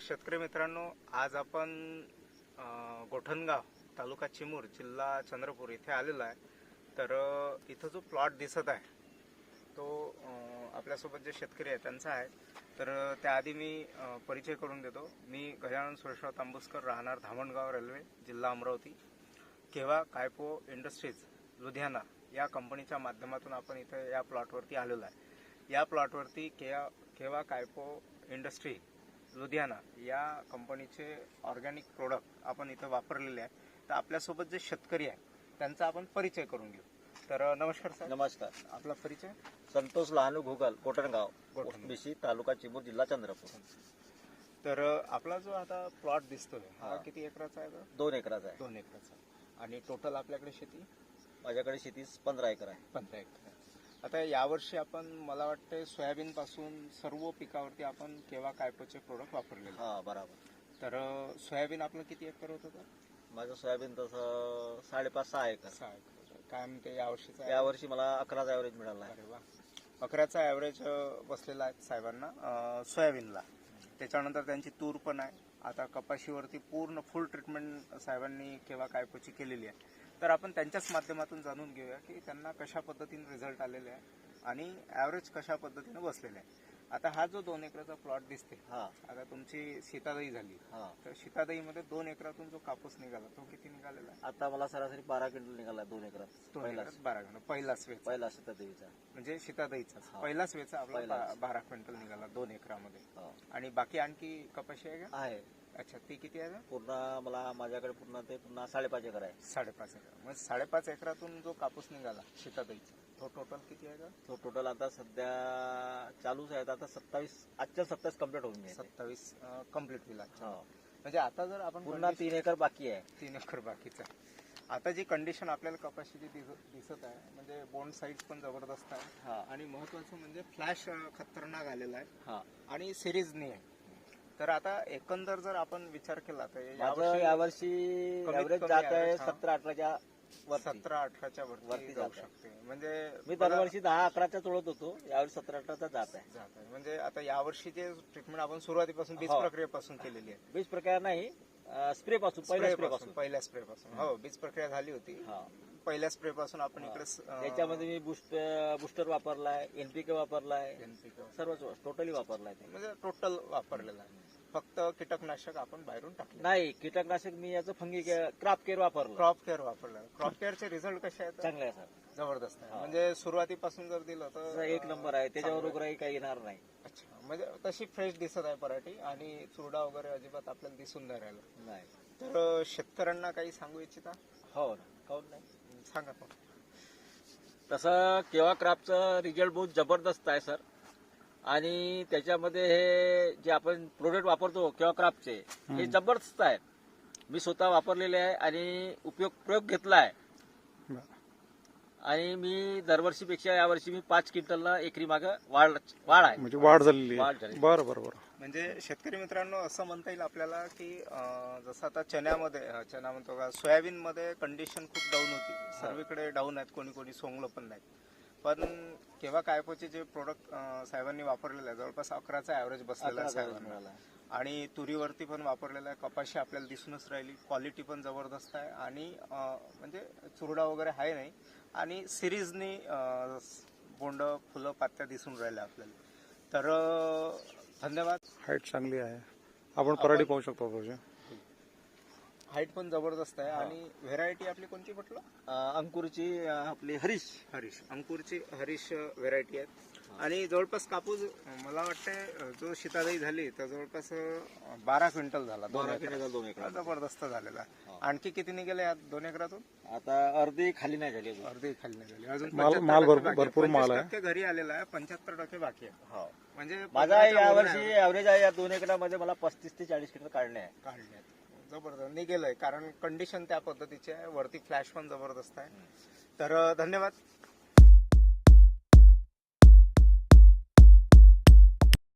शेतकरी मित्रांनो, आज आपण गोठणगाव तालुका चिमूर जिल्हा चंद्रपूर इथे आलेलो आहे. तर इथं जो प्लॉट दिसत आहे तो आपल्यासोबत जे शेतकरी आहेत त्यांचा आहे. तर त्याआधी मी परिचय करून देतो. मी गजानन सुरेशराव तांबुसकर, राहणार धामणगाव रेल्वे, जिल्हा अमरावती. केवा कायपो इंडस्ट्रीज लुधियाना या कंपनीच्या माध्यमातून आपण इथे या प्लॉटवरती आलेलो आहे. या प्लॉटवरती केवा कायपो इंडस्ट्री लुधियाना या कंपनीचे ऑर्गॅनिक प्रोडक्ट आपण इथं वापरलेले आहे. तर आपल्यासोबत जे शेतकरी आहे त्यांचा आपण परिचय करून घेऊ. तर नमस्कार सर. नमस्कार. आपला परिचय? संतोष लहानू घुगल, गोठणगाव, बिशी, तालुका चिमूर, जिल्हा चंद्रपूर. तर आपला जो आता प्लॉट दिसतोय हा किती एकराचा आहे? 2 एकराचा आहे. 2 एकराचा. आणि टोटल आपल्याकडे शेती? माझ्याकडे शेती 15 एकर आहे. 15 एकर. आता यावर्षी आपण मला वाटतं सोयाबीन पासून सर्व पिकावरती आपण केवा कायपोचे प्रोडक्ट वापरलेले. हा, बरोबर. तर सोयाबीन आपलं किती एकर होतं? माझं सोयाबीन तसं 5.5-6 एकर. 6 एकर. काय म्हणते यावर्षीचा? यावर्षी मला 11चा ॲव्हरेज मिळाला आहे. अरे वा. 11चा ॲव्हरेज बसलेला आहे साहेबांना सोयाबीनला. त्याच्यानंतर त्यांची तूर पण आहे. आता कपाशीवरती पूर्ण फुल ट्रीटमेंट साहेबांनी केवा कायपोची केलेली आहे. तर आपण त्यांच्याच माध्यमातून जाणून घेऊया की त्यांना कशा पद्धतीने रिझल्ट आलेले आहे आणि ॲव्हरेज कशा पद्धतीने बसलेले आहे. आता हा जो 2 एकराचा प्लॉट दिसते, आता तुमची सीतादही झाली. तर सीतादहीमध्ये 2 एकरातून जो कापूस निघाला तो किती निघालेला आहे? आता मला सरासरी 12 क्विंटल निघाला 2 एकरात. 12 क्विंटल. पहिलाच वेच. पहिला सीतादहीचा. म्हणजे सीतादहीचा पहिलाच वेचा आपला 12 क्विंटल निघाला 2 एकरामध्ये. आणि बाकी आणखी कपाशी आहे का? आहे. अच्छा, ती किती आहे? पूर्ण माझ्याकडे पूर्ण 5.5 एकर आहे. 5.5 एकर. म्हणजे 5.5 एकरातून जो कापूस निघाला सीतादहीचा तो टोटल किती आहे का? तो टोटल आता सध्या चालूच आहे. आता 27, आजच्या 27 कम्प्लीट होऊन जाईल. 27 कम्प्लीट होईल. म्हणजे आता जर आपण पुन्हा 3 एकर बाकी आहे. 3 एकर बाकीचा. आता जी कंडिशन आपल्याला कपाशीची दिसत आहे म्हणजे बोंड साईज पण जबरदस्त आहे. आणि महत्वाचं म्हणजे फ्लॅश खतरनाक आलेला आहे आणि सिरीजनी आहे. तर आता एकंदर जर आपण विचार केला तर यावर्षी ॲव्हरेज जात आहे 17-18च्या 17-18च्या वरती जाऊ शकते. म्हणजे मी दरवर्षी 10-11च्या तोडत होतो, यावर्षी 17-18चा जात आहे. म्हणजे आता यावर्षी जे ट्रीटमेंट आपण सुरुवातीपासून बीज प्रक्रियेपासून केलेली आहे. बीज प्रक्रिया नाही, स्प्रे पासून, पहिल्या स्प्रे पासून. हो, बीज प्रक्रिया झाली होती. पहिल्या स्प्रे पासून आपण इकडे त्याच्यामध्ये मी बुस्टर वापरलाय, NPK वापरलाय, सर्व टोटली वापरलाय. म्हणजे टोटल वापरलेला आहे. फक्त कीटकनाशक आपण बाहेरून टाकले नाही. कीटकनाशक मी याचं फंगी क्रॉप केअर वापरलं. क्रॉप केअरचे रिझल्ट कसे आहेत? चांगले आहे सर. जबरदस्त आहे. म्हणजे सुरुवातीपासून जर दिलं तर 1 नंबर आहे. त्याच्यावर रोगराई काही येणार नाही. अच्छा, म्हणजे तशी फ्रेश दिसत आहे पराठी आणि चुरडा वगैरे अजिबात आपल्याला दिसून नाही राहिला. नाही. तर शेतकऱ्यांना काही सांगू इच्छिता? हो ना, काऊन नाही, सांगा. तसं केवा क्रॉपचं रिझल्ट बहुत जबरदस्त आहे सर. आणि त्याच्यामध्ये हे जे आपण प्रोडक्ट वापरतो केवा क्रॉपचे, हे जबरदस्त आहे. मी स्वतः वापरलेले आहे आणि प्रयोग घेतला आहे. आणि मी दरवर्षीपेक्षा यावर्षी मी 5 क्विंटलला एकरी मागे वाढ आहे. म्हणजे वाढ झालेली आहे. बरं. म्हणजे शेतकरी मित्रांनो असं म्हणता येईल आपल्याला की जसं आता चणा म्हणतो का, सोयाबीन मध्ये कंडिशन खूप डाऊन होती. सर्वीकडे डाऊन आहेत, कोणी सोंगलं पण नाही. पण केव्हा कायपोचे जे प्रोडक्ट साहेबांनी वापरलेलं आहे जवळपास 11चा ॲव्हरेज बसलेला आहे साहेबांना. आणि तुरीवरती पण वापरलेला आहे. कपाशी आपल्याला दिसूनच राहिली. क्वालिटी पण जबरदस्त आहे आणि म्हणजे चुरडा वगैरे आहे नाही. आणि सिरीजनी बोंड, फुलं, पात्या दिसून राहिल्या आपल्याला. तर धन्यवाद. हाईट चांगली आहे. आपण पराठी पाहू शकतो. हाईट पण जबरदस्त आहे. आणि व्हेरायटी आपली कोणती म्हटलं? अंकुरची आपली हरीश अंकुरची हरीश व्हेरायटी आहे. आणि जवळपास कापूस मला वाटतं जो सीतादही झाली तर जवळपास 12 क्विंटल झाला. 2 एकर जबरदस्त झालेला. आणखी किती निघाले या 2 एकरातून? आता अर्धी खाली नाही झाली. अजून माल भरपूर माल आहे. घरी आलेला आहे. 75% बाकी आहे. म्हणजे माझा यावर्षी ॲव्हरेज आहे या 2 एकरामध्ये मला 35 ते 40 क्विंटल काढणे आहे. जबरदस्त निघेलंय कारण कंडिशन त्या पद्धतीची आहे. वरती फ्लॅश पण जबरदस्त आहे. तर धन्यवाद.